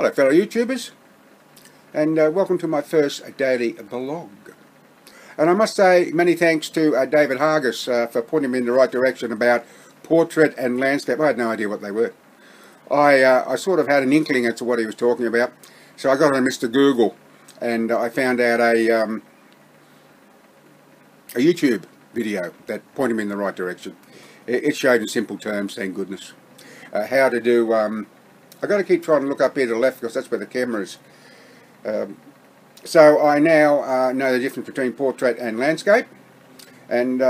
Hello fellow YouTubers, and welcome to my first daily blog. And I must say many thanks to David Hargis for pointing me in the right direction about portrait and landscape. I had no idea what they were. I sort of had an inkling as to what he was talking about, so I got on Mr. Google and I found out a YouTube video that pointed me in the right direction. It showed in simple terms, thank goodness, how to do. I've got to keep trying to look up here to the left because that's where the camera is. So I now know the difference between portrait and landscape. And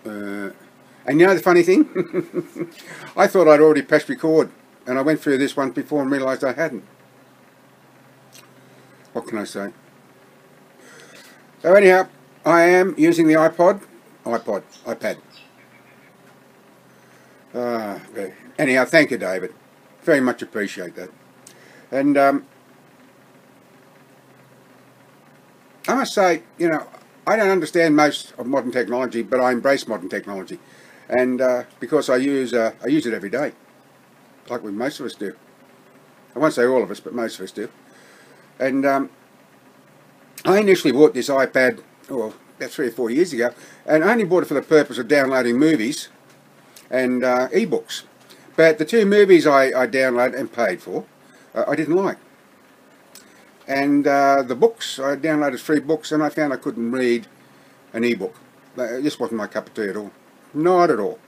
you know the funny thing? I thought I'd already pressed record. And I went through this once before and realised I hadn't. What can I say? So anyhow, I am using the iPad. Anyhow, thank you, David. Very much appreciate that. And I must say, you know, I don't understand most of modern technology, but I embrace modern technology, and because I use it every day, like most of us do. I won't say all of us, but most of us do. And I initially bought this iPad, about 3 or 4 years ago, and I only bought it for the purpose of downloading movies and ebooks. But the two movies I downloaded and paid for, I didn't like. And the books, I downloaded 3 books and I found I couldn't read an ebook. This wasn't my cup of tea at all. Not at all.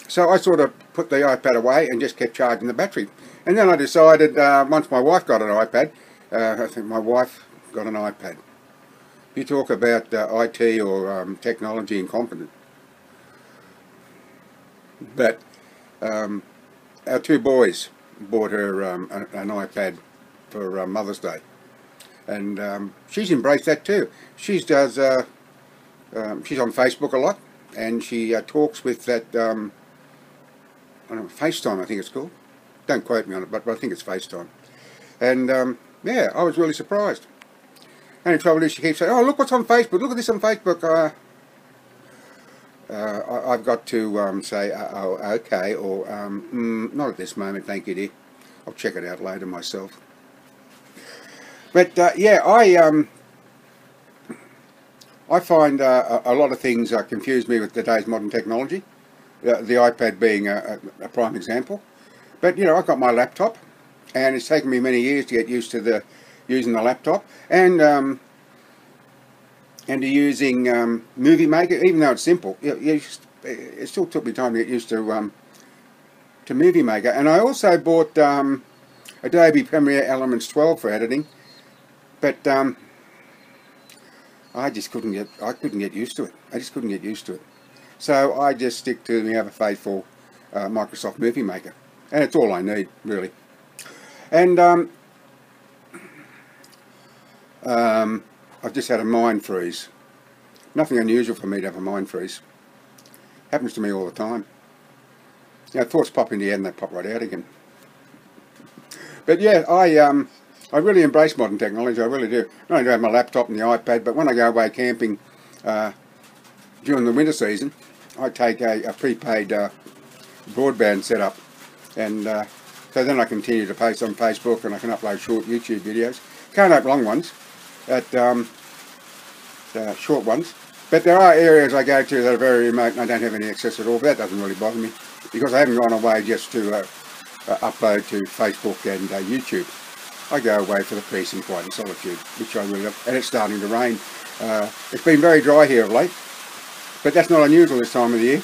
So I sort of put the iPad away and just kept charging the battery. And then I decided, once my wife got an iPad, I think my wife got an iPad. You talk about IT or technology incompetent. But our 2 boys bought her an iPad for Mother's Day, and she's embraced that too. She's on Facebook a lot, and she talks with that I don't know, FaceTime I think it's called. Don't quote me on it, but I think it's FaceTime. And yeah, I was really surprised. And the trouble is, she keeps saying, "Oh, look what's on Facebook! Look at this on Facebook." I've got to say, oh, okay, or not at this moment, thank you, dear. I'll check it out later myself. But yeah, I find a lot of things confuse me with today's modern technology. The iPad being a prime example. But you know, I've got my laptop, and it's taken me many years to get used to using the laptop, and to using Movie Maker, even though it's simple. It still took me time to get used to Movie Maker. And I also bought Adobe Premiere Elements 12 for editing, but I just couldn't get used to it. I just couldn't get used to it. So I just stick to the ever faithful Microsoft Movie Maker, and it's all I need really. And I've just had a mind freeze. Nothing unusual for me to have a mind freeze. Happens to me all the time. You know, thoughts pop in the head and they pop right out again. But yeah, I really embrace modern technology, I really do. Not only do I have my laptop and the iPad, but when I go away camping during the winter season, I take a prepaid broadband setup, and so then I continue to post on Facebook, and I can upload short YouTube videos. Can't upload long ones, but short ones. But there are areas I go to that are very remote and I don't have any access at all. But that doesn't really bother me, because I haven't gone away just to upload to Facebook and YouTube. I go away for the peace and quiet and solitude, which I really love. And it's starting to rain. It's been very dry here of late, but that's not unusual this time of the year.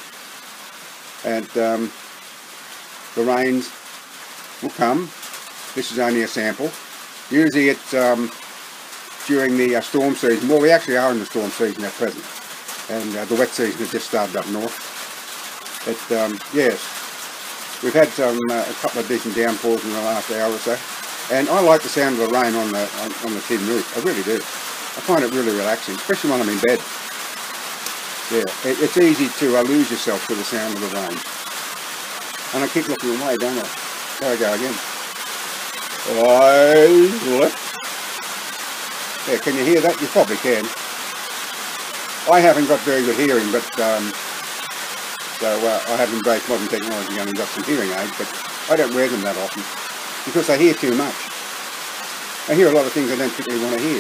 And the rains will come. This is only a sample. Usually it's during the storm season. Well, we actually are in the storm season at present, and the wet season has just started up north. But yes, we've had a couple of decent downpours in the last hour or so, and I like the sound of the rain on the tin roof. I really do. I find it really relaxing, especially when I'm in bed. Yeah, it's easy to lose yourself to the sound of the rain. And I keep looking away, don't I? There I go again. Yeah, can you hear that? You probably can. I haven't got very good hearing, but So I have embraced modern technology and got some hearing aids, but I don't wear them that often because I hear too much. I hear a lot of things I don't particularly want to hear,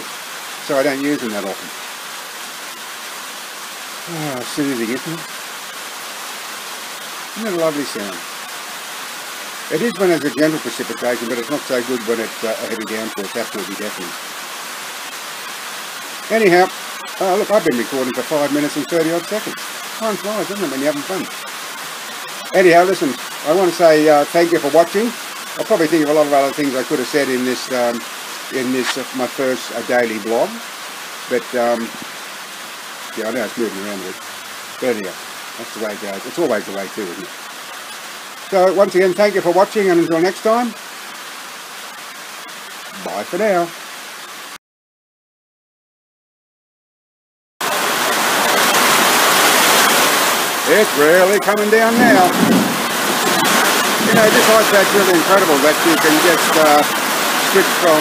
so I don't use them that often. Ah, soothing, isn't it? Isn't it a lovely sound? It is when there's a gentle precipitation, but it's not so good when it's a heavy downpour. It's absolutely deafening. Anyhow, look, I've been recording for 5 minutes and 30 odd seconds. Time flies, doesn't it, when you're having fun? Anyhow, listen, I want to say thank you for watching. I'll probably think of a lot of other things I could have said in this my first daily blog, but yeah, I know it's moving around a bit. But anyhow, that's the way it goes. It's always the way too, isn't it? So once again, thank you for watching, and until next time, bye for now. It's really coming down now. You know, this iPad's really incredible that you can just switch from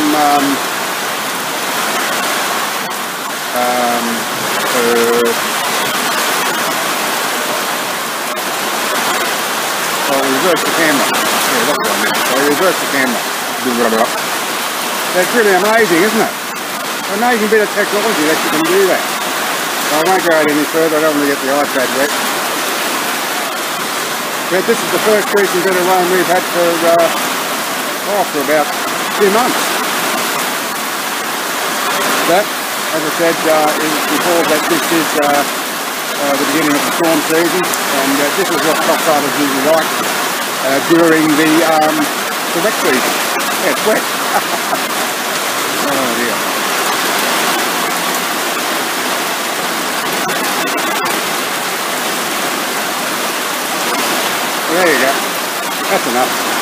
reverse the camera. Yeah, that's what I meant. So reverse the camera. That's really amazing, isn't it? Amazing bit of technology that you can do that. So I won't go out any further. I don't want to get the iPad wet. But this is the first decent bit of rain we've had for about 2 months. But, as I said before, that this is the beginning of the storm season, and this is what crop farmers usually like during the wet season. Yeah, it's wet. Oh dear. There you go. That's enough.